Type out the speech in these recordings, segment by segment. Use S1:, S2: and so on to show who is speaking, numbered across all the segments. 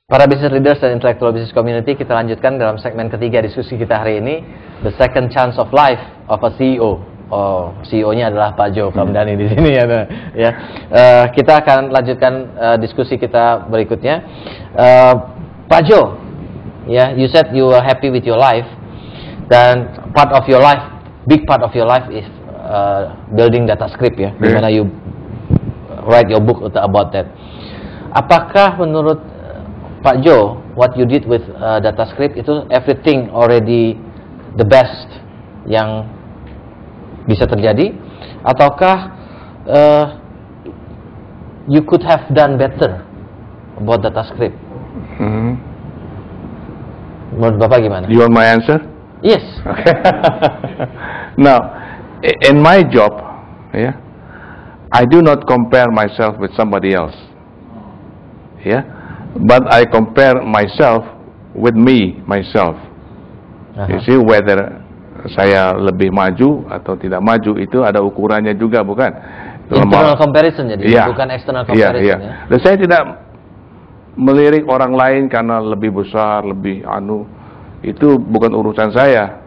S1: Para business leaders dan intellectual business community, kita lanjutkan dalam segmen ketiga diskusi kita hari ini, the second chance of life of a CEO. Oh, CEO-nya adalah Pak Jo Kamdhani di sini ya. Kita akan lanjutkan diskusi kita berikutnya. Pak Jo, ya, you said you are happy with your life, dan part of your life, big part of your life is building DataScript ya, di mana you write your book about that. Apakah menurut Pak Jo, what you did with DataScript itu everything already the best yang bisa terjadi, ataukah you could have done better about DataScript? Menurut Bapak gimana?
S2: You want my answer?
S1: Yes.
S2: Okay. Now, in my job, yeah, I do not compare myself with somebody else. Yeah, but I compare myself with myself. You see, whether saya lebih maju atau tidak maju itu ada ukurannya juga, bukan?
S1: Internal comparison jadi, bukan external comparison ya.
S2: Dan saya tidak melirik orang lain karena lebih besar, lebih itu bukan urusan saya.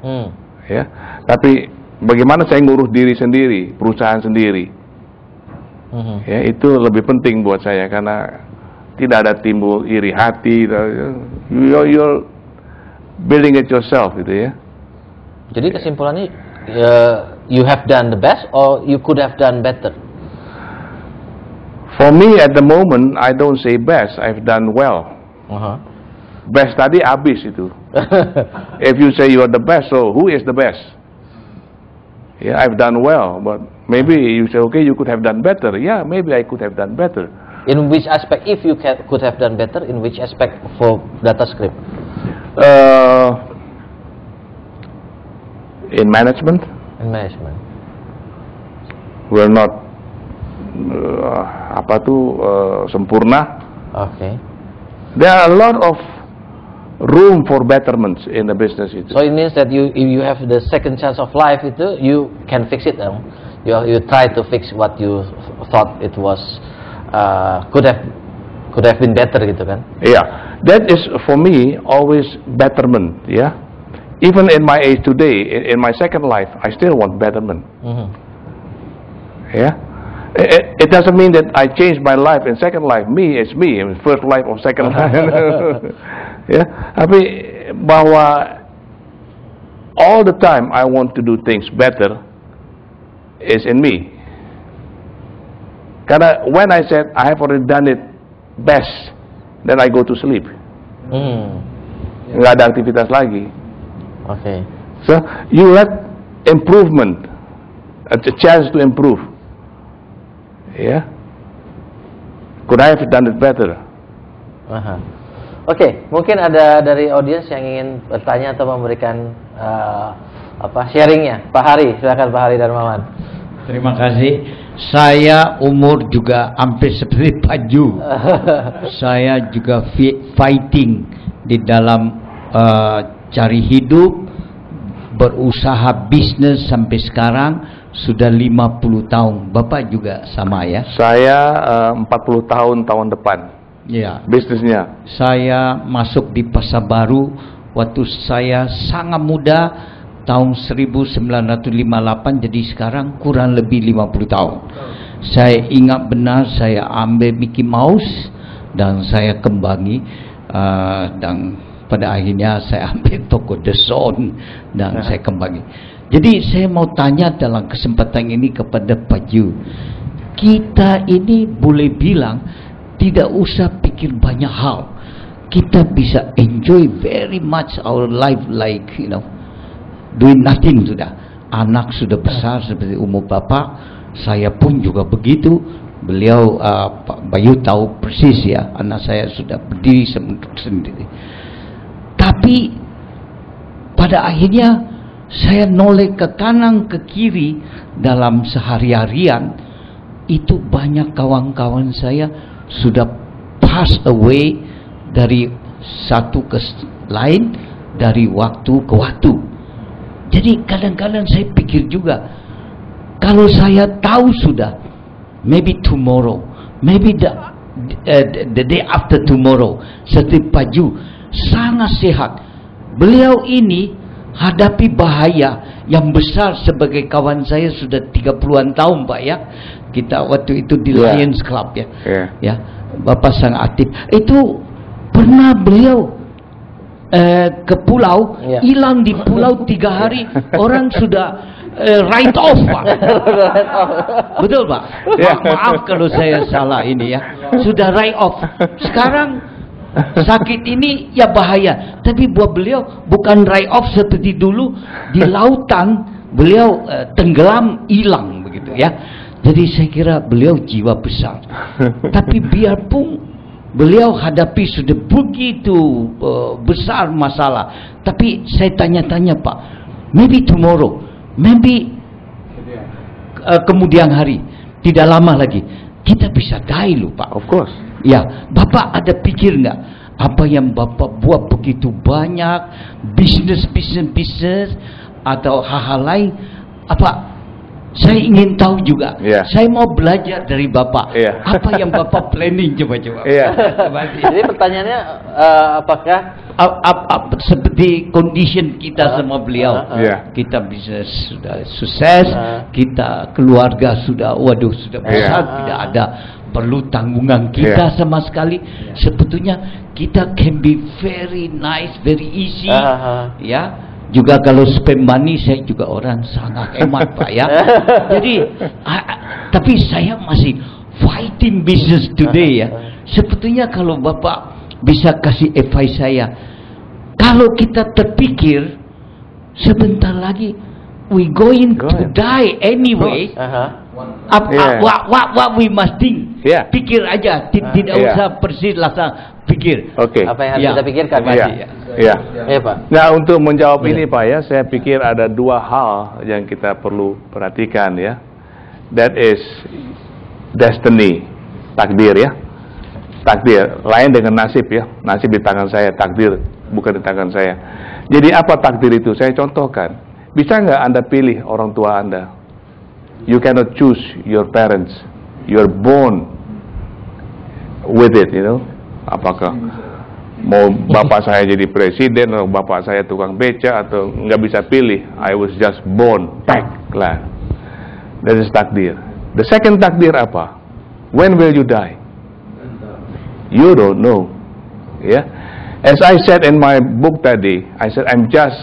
S2: Ya, tapi bagaimana saya ngurus diri sendiri, perusahaan sendiri. Ya, itu lebih penting buat saya karena tidak ada timbul iri hati. You're building it yourself gitu ya.
S1: Jadi kesimpulannya, you have done the best or you could have done better?
S2: For me at the moment, I don't say best, I've done well. Best tadi habis itu. If you say you are the best, so who is the best? Yeah, I've done well, but maybe you say, okay, you could have done better. Yeah, maybe I could have done better.
S1: In which aspect, if you could have done better, in which aspect for DataScript?
S2: In management.
S1: In management.
S2: We're not sempurna.
S1: Okay.
S2: There are a lot of room for betterments in the business.
S1: So it means that if you have the second chance of life, you can fix it. You try to fix what you thought it was could have been better gitu kan?
S2: Yeah, that is for me always betterment. Yeah. Even in my age today, in my second life, I still want betterment. Yeah, it doesn't mean that I changed my life in second life. Me is me, in first life or second life. Yeah, tapi bahwa all the time I want to do things better is in me. Karena when I said I have already done it best, then I go to sleep. Nggak ada aktivitas lagi.
S1: Okay.
S2: So you let improvement, a chance to improve. Yeah. Could I have done it better?
S1: Oke, mungkin ada dari audiens yang ingin bertanya atau memberikan sharingnya. Pak Hari, silakan Pak Hari Darmawan.
S3: Terima kasih. Saya umur juga hampir seperti Pak Ju. Saya juga fighting di dalam cari hidup, berusaha bisnis sampai sekarang sudah 50 tahun. Bapak juga sama ya?
S2: Saya 40 tahun depan.
S3: Ya.
S2: Bisnisnya.
S3: Saya masuk di Pasar Baru waktu saya sangat muda, tahun 1958, jadi sekarang kurang lebih 50 tahun. Saya ingat benar saya ambil Mickey Mouse dan saya kembangi dan pada akhirnya saya ambil toko The Zone dan saya kembali. Jadi saya mau tanya dalam kesempatan ini kepada Pak Ju. Kita ini boleh bilang tidak usah pikir banyak hal. Kita bisa enjoy very much our life like doing nothing sudah. Anak sudah besar seperti umur Bapak, saya pun juga begitu. Beliau Pak Bayu tahu persis ya, anak saya sudah berdiri sendiri. Tapi pada akhirnya saya noleh ke kanan ke kiri dalam sehari-harian, itu banyak kawan-kawan saya sudah pass away dari satu ke lain, dari waktu ke waktu. Jadi kadang-kadang saya pikir juga, kalau saya tahu sudah, maybe tomorrow, maybe the day after tomorrow. Seperti Pak Ju, sangat sehat. Beliau ini hadapi bahaya yang besar. Sebagai kawan saya sudah 30-an tahun Pak ya. Kita waktu itu di Lions Club ya. Ya, Bapak sangat aktif. Itu pernah beliau ke pulau, hilang di pulau 3 hari, orang sudah write off Pak. Betul Pak? Maaf kalau saya salah ini ya. Sudah write off. Sekarang sakit ini ya bahaya. Tapi buat beliau bukan write off seperti dulu di lautan. Beliau tenggelam, hilang begitu ya. Jadi saya kira beliau jiwa besar. Tapi biarpun beliau hadapi sudah begitu besar masalah. Tapi saya tanya-tanya Pak, maybe tomorrow, maybe kemudian hari, tidak lama lagi, kita bisa die loh Pak.
S2: Of course.
S3: Ya, Bapak ada pikir nggak apa yang Bapak buat begitu banyak bisnis atau hal-hal lain? Apa? Saya ingin tahu juga. Saya mau belajar dari Bapak. Apa yang Bapak planning coba-coba.
S1: Jadi pertanyaannya apakah
S3: seperti condition kita sama beliau. Kita bisa sudah sukses, kita keluarga sudah sudah besar, tidak ada perlu tanggungan kita sama sekali. Sebetulnya kita can be very nice, very easy. Ya. Juga kalau spend money, saya juga orang sangat hemat Pak ya. Jadi tapi saya masih fighting business today ya. Sebetulnya kalau Bapak bisa kasih advice saya, kalau kita terpikir sebentar lagi we going to die anyway, what we must think. Pikir aja, tidak usah persis langsung pikir.
S1: Apa yang harus kita pikirkan?
S2: Pak. Nah, untuk menjawab ini Pak ya, saya pikir ada 2 hal yang kita perlu perhatikan ya. That is destiny, takdir ya. Takdir lain dengan nasib ya. Nasib di tangan saya, takdir bukan di tangan saya. Jadi apa takdir itu? Saya contohkan. Bisa nggak Anda pilih orang tua Anda? You cannot choose your parents. You're born with it, you know. Apakah mau bapak saya jadi presiden atau bapak saya tukang beca, atau nggak bisa pilih. I was just born, lah. That is takdir. The second takdir apa? When will you die? You don't know. Yeah. As I said in my book tadi, I said I'm just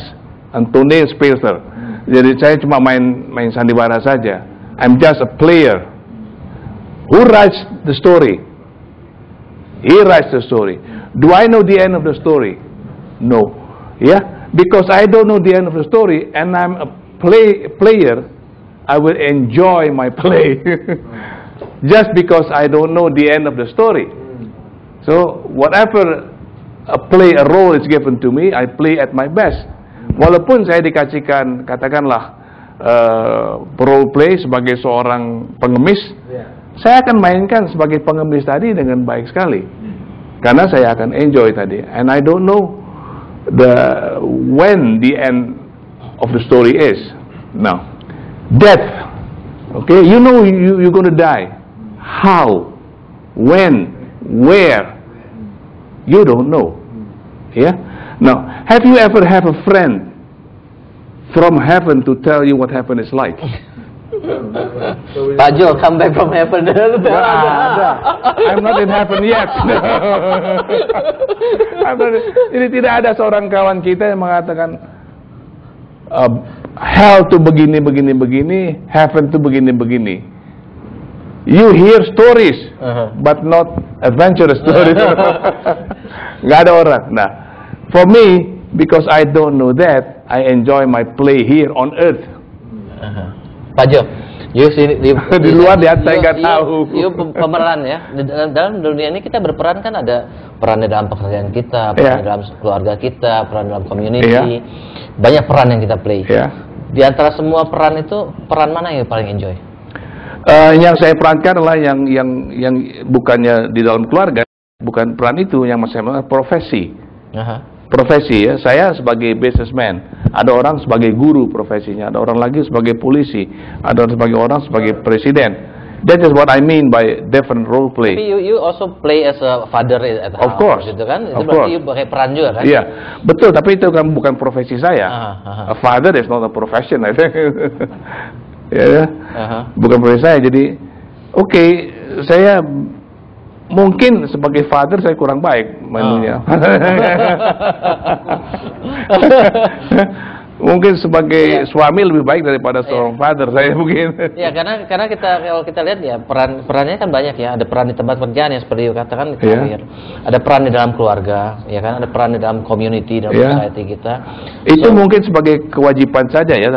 S2: Antonio Spilster. Jadi saya cuma main sandiwara saja. I'm just a player. Who writes the story? He writes the story. Do I know the end of the story? No. Yeah? Because I don't know the end of the story and I'm a player, I will enjoy my play. Just because I don't know the end of the story. So, whatever a role is given to me, I play at my best. Walaupun saya dikasihkan, katakanlah, role play sebagai seorang pengemis, saya akan mainkan sebagai pengemis tadi dengan baik sekali, karena saya akan enjoy tadi. And I don't know when the end of the story is. Now, death. Okay, you know you're going to die. How? When? Where? You don't know. Yeah. Now, have you ever have a friend from heaven to tell you what heaven is like?
S1: Pak Jo, come back from heaven.
S2: I'm not in heaven yet. Jadi tidak ada seorang kawan kita yang mengatakan hell to begini, heaven to begini. You hear stories, but not adventurous stories. Nggak ada orang. Nah, for me, because I don't know that, I enjoy my play here on earth.
S1: Pak Jo,
S2: di luar dia saya nggak tahu.
S1: Pemeran ya. Dalam dunia ini kita berperan kan, ada peran dalam pekerjaan kita, peran dalam keluarga kita, peran dalam community. Banyak peran yang kita play. Di antara semua peran itu, peran mana yang paling enjoy?
S2: Yang saya perankan adalah yang bukannya di dalam keluarga, bukan peran itu yang saya profesi. Profesi ya, saya sebagai businessman, ada orang sebagai guru profesinya, ada orang lagi sebagai polisi, ada orang sebagai presiden. That is what I mean by different role play.
S1: Tapi you also play as a father at
S2: Of
S1: house,
S2: course.
S1: gitu kan? Itu
S2: Of
S1: berarti
S2: course.
S1: you pakai peran juga kan?
S2: Iya, betul. Tapi itu kan bukan profesi saya. A father is not a profession, I think. Ya, bukan profesi saya. Jadi, oke, saya mungkin sebagai father saya kurang baik mainnya. Mungkin sebagai suami lebih baik daripada seorang father saya mungkin.
S1: Ya, karena kalau kita lihat ya perannya kan banyak ya. Ada peran di tempat kerjaan yang seperti you katakan di karir. Ada peran di dalam keluarga, ya kan? Ada peran di dalam community, dalam society kita.
S2: Itu mungkin sebagai kewajiban saja ya,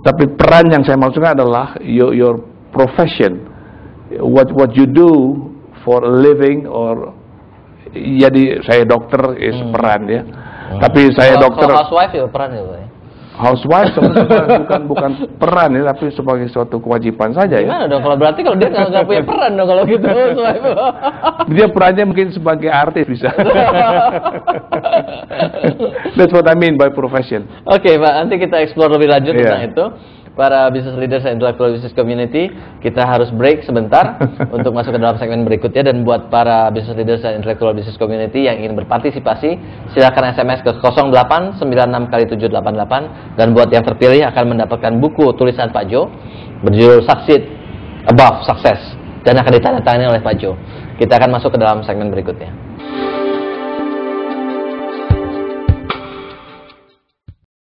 S2: tapi peran yang saya maksudkan adalah your profession, what you do for a living, or jadi saya dokter is peran ya. Tapi saya dokter.
S1: Housewife ya peran ya, Pak.
S2: Housewife bukan peran ya, tapi sebagai suatu kewajiban saja ya.
S1: Gimana dong kalau berarti kalau dia nggak punya peran dong kalau gitu.
S2: Dia perannya mungkin sebagai artis bisa. That's what I mean by profession.
S1: Oke, Pak, nanti kita explore lebih lanjut tentang itu. Para business leaders dan intellectual business community, kita harus break sebentar untuk masuk ke dalam segmen berikutnya. Dan buat para business leaders dan intellectual business community yang ingin berpartisipasi, silakan SMS ke 0896 kali 788. Dan buat yang terpilih akan mendapatkan buku tulisan Pak Jo berjudul Succeed Above Success dan akan ditandatangani oleh Pak Jo. Kita akan masuk ke dalam segmen berikutnya.